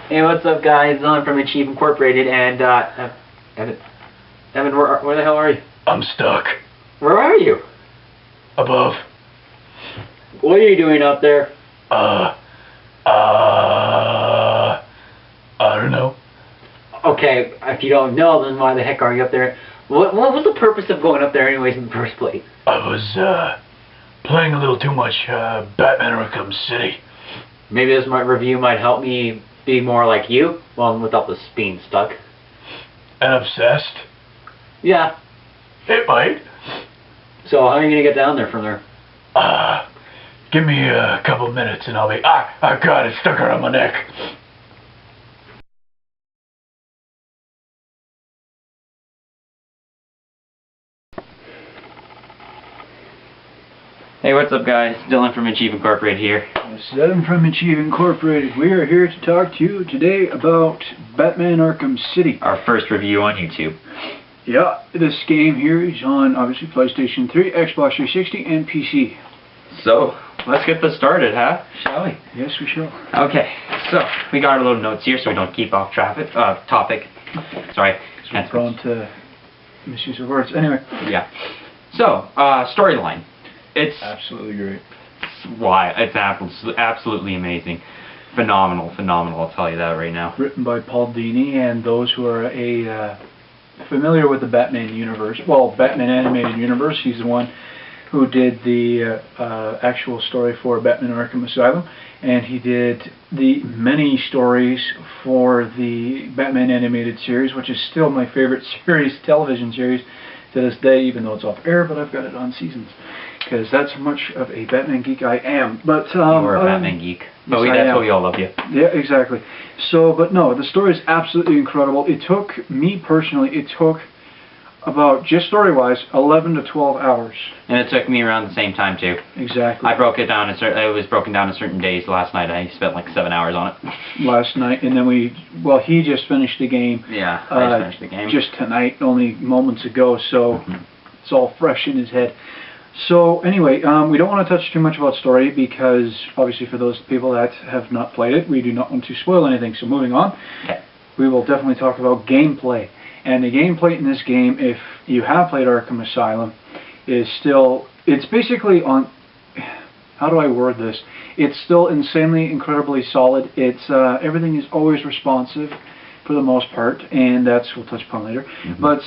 Hey, what's up, guys? I'm from AchieveIncorporated, and Evan, where the hell are you? I'm stuck. Where are you? Above. What are you doing up there? I don't know. Okay, if you don't know, then why the heck are you up there? What was the purpose of going up there anyways in the first place? I was, playing a little too much, Batman Arkham City. Maybe this review might help me be more like you? Well, without the being stuck. And obsessed? Yeah. It might. So, how are you gonna get down there from there? Give me a couple minutes and I'll be... I got it stuck around my neck. Hey, what's up, guys? Dylan from AchieveIncorporated here. This is Adam from AchieveIncorporated. We are here to talk to you today about Batman Arkham City. Our first review on YouTube. Yeah, this game here is on, obviously, PlayStation 3, Xbox 360, and PC. So, let's get this started, huh? Shall we? Yes, we shall. Okay, so, we got our little notes here so we don't keep off topic. Sorry. We're prone to misuse of words. Anyway. Yeah. So, storyline. It's absolutely great. It's absolutely amazing. Phenomenal, I'll tell you that right now. Written by Paul Dini, and those who are familiar with the Batman universe, well, Batman animated universe, he's the one who did the actual story for Batman Arkham Asylum, and he did the many stories for the Batman animated series, which is still my favorite series, television series, to this day, even though it's off air, but I've got it on seasons. Because that's how much of a Batman geek I am. But you're a Batman geek. But that's why we all love you. Yeah, exactly. So, but no, the story is absolutely incredible. It took me personally, it took about, just story-wise, 11 to 12 hours. And it took me around the same time too. Exactly. I broke it down. It was broken down in certain days. Last night I spent like 7 hours on it. Last night, and then he just finished the game. Yeah, I just finished the game. Just tonight, only moments ago. So it's all fresh in his head. So anyway, we don't want to touch too much about story because obviously for those people that have not played it, we do not want to spoil anything. So moving on, okay. We will definitely talk about gameplay. And the gameplay in this game, if you have played Arkham Asylum, is still, it's basically on, how do I word this? It's still insanely, incredibly solid. It's, everything is always responsive for the most part, and we'll touch upon later. But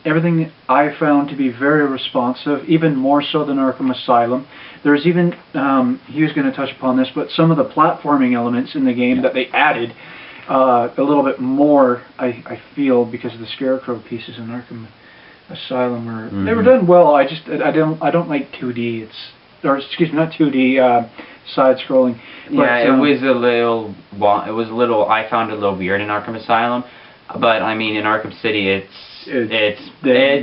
everything I found to be very responsive, even more so than Arkham Asylum. There's even, he was going to touch upon this, but some of the platforming elements in the game that they added a little bit more, I feel, because of the Scarecrow pieces in Arkham Asylum they were done well. I don't like 2D. Not 2D. Side-scrolling. Yeah, it was a little. I found it a little weird in Arkham Asylum, but I mean in Arkham City, it's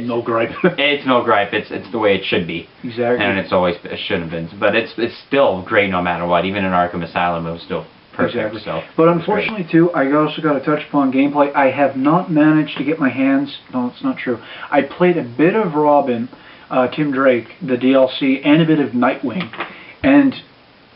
no gripe. It's no gripe. It's the way it should be. Exactly. And it should have been, but it's still great no matter what. Even in Arkham Asylum, it was still perfect. Exactly. So. But unfortunately, too, I also got to touch upon gameplay. I have not managed to get my hands. No, it's not true. I played a bit of Robin, Tim Drake, the DLC, and a bit of Nightwing, and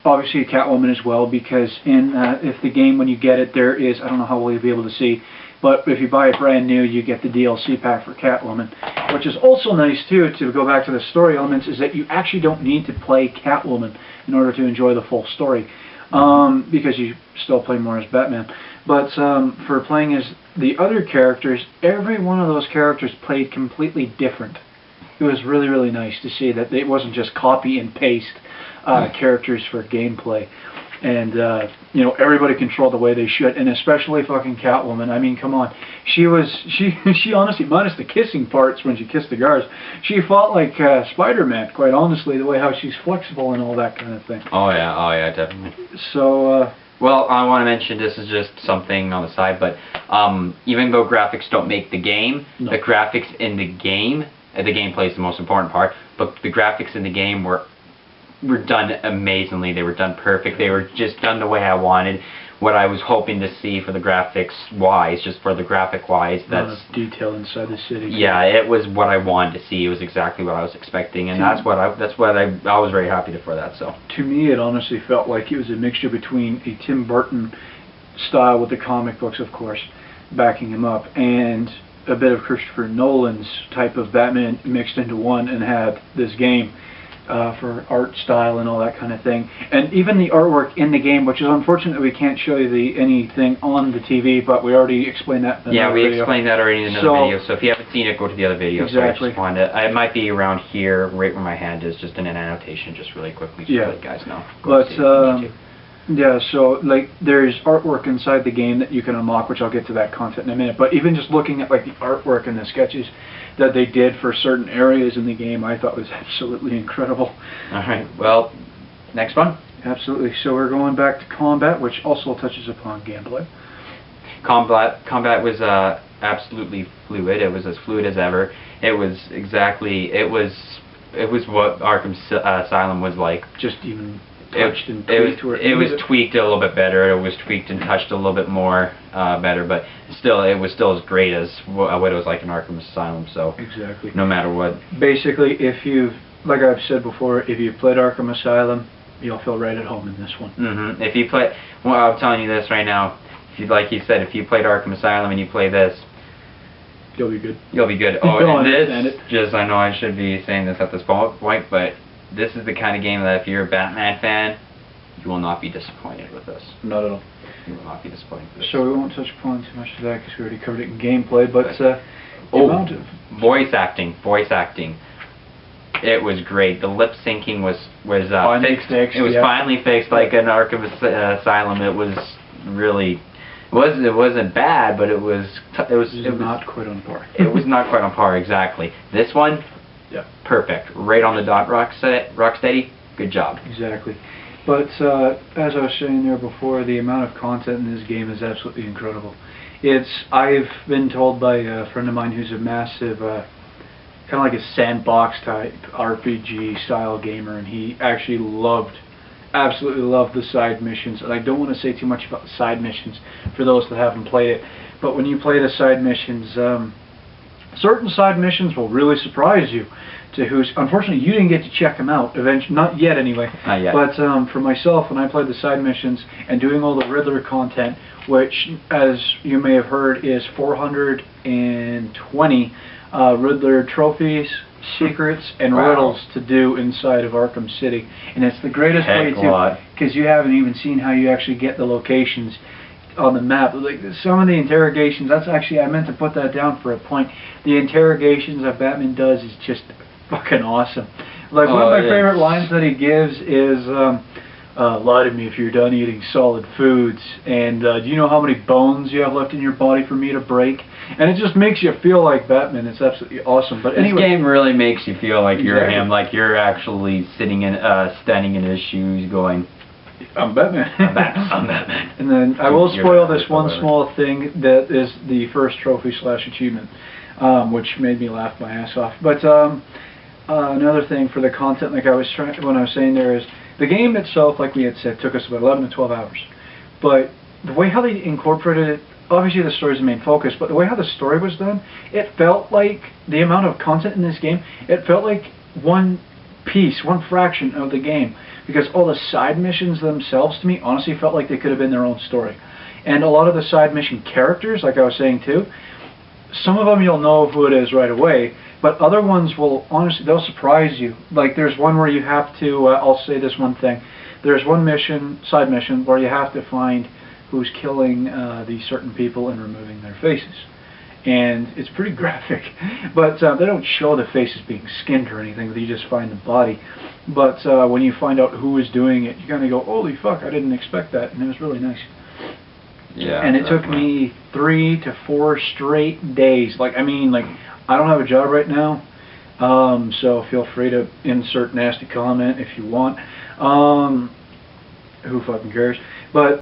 obviously Catwoman as well, because if the game, when you get it, there is, I don't know how well you'll be able to see, but if you buy it brand new, you get the DLC pack for Catwoman, which is also nice too, to go back to the story elements, is that you actually don't need to play Catwoman in order to enjoy the full story, because you still play more as Batman. But for playing as the other characters, every one of those characters played completely different. It was really, really nice to see that it wasn't just copy and paste characters for gameplay, and everybody controlled the way they should, and especially fucking Catwoman. I mean, come on, she honestly, minus the kissing parts when she kissed the guards, she fought like Spider-Man. Quite honestly, the way how she's flexible and all that kind of thing. Oh yeah, definitely. So. Well, I want to mention, this is just something on the side, but even though graphics don't make the game, the graphics in the game, the gameplay is the most important part, but the graphics in the game were done amazingly. They were done perfect. They were just done the way I wanted. What I was hoping to see for the graphics wise, just for the graphic wise, that's detail inside the city. Yeah, it was what I wanted to see. It was exactly what I was expecting, and that's what I was very happy for that. So to me, it honestly felt like it was a mixture between a Tim Burton style with the comic books, of course, backing him up, and a bit of Christopher Nolan's type of Batman mixed into one, and had this game for art style and all that kind of thing. And even the artwork in the game, which is unfortunate we can't show you anything on the TV, but we already explained that in another video. Explained that already in another video, so if you haven't seen it, go to the other video. Exactly. So it might be around here, right where my hand is, just in an annotation, just really quickly, so let you guys know. Yeah, so like there's artwork inside the game that you can unlock, which I'll get to that content in a minute. But even just looking at like the artwork and the sketches that they did for certain areas in the game, I thought was absolutely incredible. All right, well, next one. Absolutely. So we're going back to combat, which also touches upon gameplay. Combat was absolutely fluid. It was as fluid as ever. It was what Arkham Asylum was like. Just even it was tweaked a little bit better. It was tweaked and touched a little bit more better, but still, it was still as great as what it was like in Arkham Asylum. So exactly, no matter what. Basically, like I've said before, if you've played Arkham Asylum, you'll feel right at home in this one. If you play, well, I'm telling you this right now. Like you said, if you played Arkham Asylum and you play this, you'll be good. You'll be good. Oh, and this, I know I should be saying this at this point, but this is the kind of game that if you're a Batman fan, you will not be disappointed with this. Not at all. You will not be disappointed with this. So we won't touch upon too much of that because we already covered it in gameplay, but voice acting. It was great. The lip syncing was fixed. It was finally fixed, like in Arkham Asylum. It was really. It wasn't bad, but it was not quite on par. It was not quite on par, exactly. This one, perfect, right on the dot, Rocksteady. Good job. Exactly. But as I was saying there before, the amount of content in this game is absolutely incredible. I've been told by a friend of mine who's a massive, kind of like a sandbox type RPG style gamer, and he actually absolutely loved the side missions. And I don't want to say too much about the side missions for those that haven't played it, but when you play the side missions, certain side missions will really surprise you. Unfortunately, you didn't get to check them out eventually, not yet anyway. Not yet. But for myself, when I played the side missions and doing all the Riddler content, which, as you may have heard, is 420 Riddler trophies, secrets, and riddles to do inside of Arkham City, and it's the greatest way to, because you haven't even seen how you actually get the locations on the map. Like some of the interrogations, I meant to put that down for a point. The interrogations that Batman does is just fucking awesome. Like one of my favorite lines that he gives is, lie to me if you're done eating solid foods, and do you know how many bones you have left in your body for me to break? And it just makes you feel like Batman. It's absolutely awesome. But anyway, this game really makes you feel like you're him, like you're actually standing in his shoes going, I'm Batman. I'm Batman. And then I will spoil this one small thing that is the first trophy / achievement, which made me laugh my ass off. But another thing for the content, like when I was saying there, is the game itself, like we had said, took us about 11 to 12 hours. But the way how they incorporated it, obviously the story is the main focus, but the way how the story was done, it felt like the amount of content in this game, it felt like one fraction of the game. Because all the side missions themselves, to me, honestly felt like they could have been their own story. And a lot of the side mission characters, like I was saying too, some of them you'll know who it is right away, but other ones will, honestly, they'll surprise you. Like there's one where you have to, I'll say this one thing, there's one side mission, where you have to find who's killing these certain people and removing their faces. And it's pretty graphic, but they don't show the faces being skinned or anything, you just find the body. But when you find out who is doing it, you kind of go, holy fuck, I didn't expect that, and it was really nice. Yeah. And it took me 3 to 4 straight days. I don't have a job right now, so feel free to insert nasty comment if you want. Who fucking cares? But